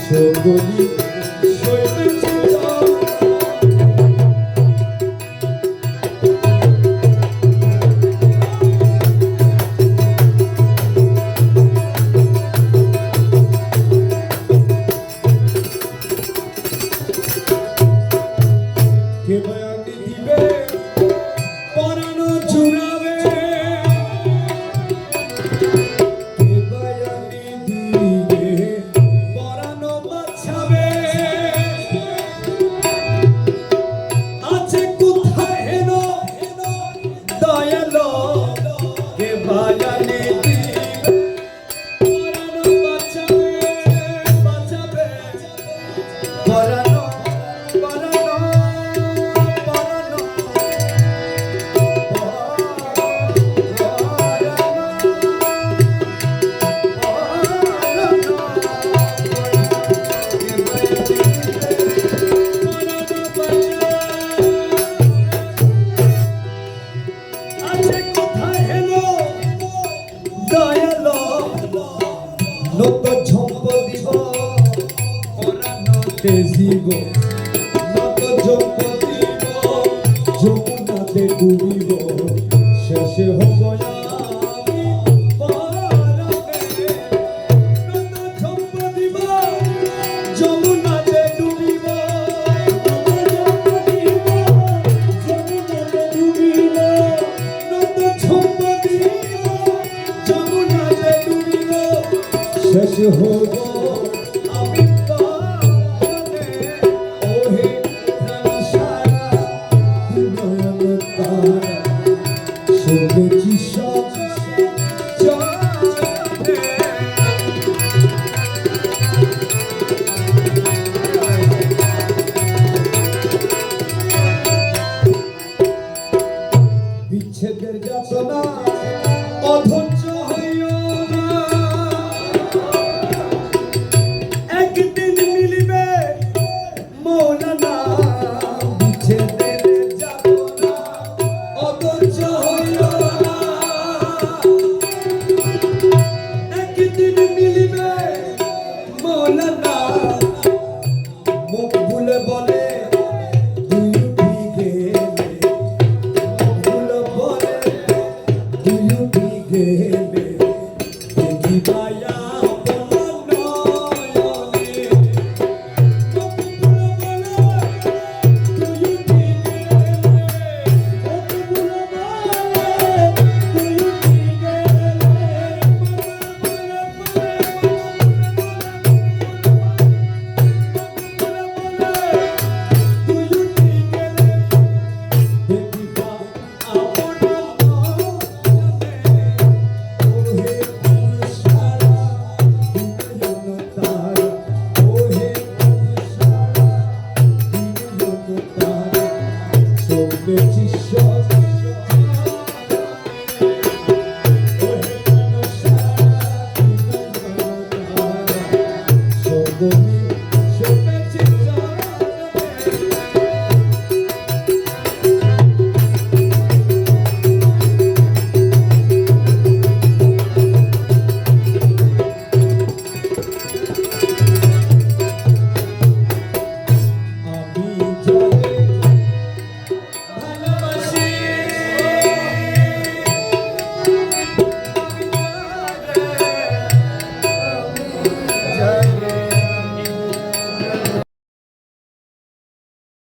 সকলি সইতেছিল কে বয়ানি দিবে পরানো চুরাবে কে বয়ানি দিবে পরানো বাঁচাবে আছে কোথায় হেন দয়ালো কে বয়ানি দিবে পরানো বাঁচাবে বাঁচাবে পরানো নত ঝম্প দিব পরানতে জীব নত ঝম্প দিব যমুনাতে ডুবিব শেষে হব আমি পরানে নত ঝম্প দিব যমুনাতে ডুবিব যমুনাতে ডুবিব নত ঝম্প দিব যমুনাতে ডুবিব শেষ হব আমি পরানে ওহে প্রাণ সারা নয়ন তারা শুনেছি সব জানে বিচ্ছেদের যাতনা অধৈর্য হইও না একদিন মিলিবে মৌলানা বিচ্ছেদের যাতনা অধৈর্য হইও না একদিন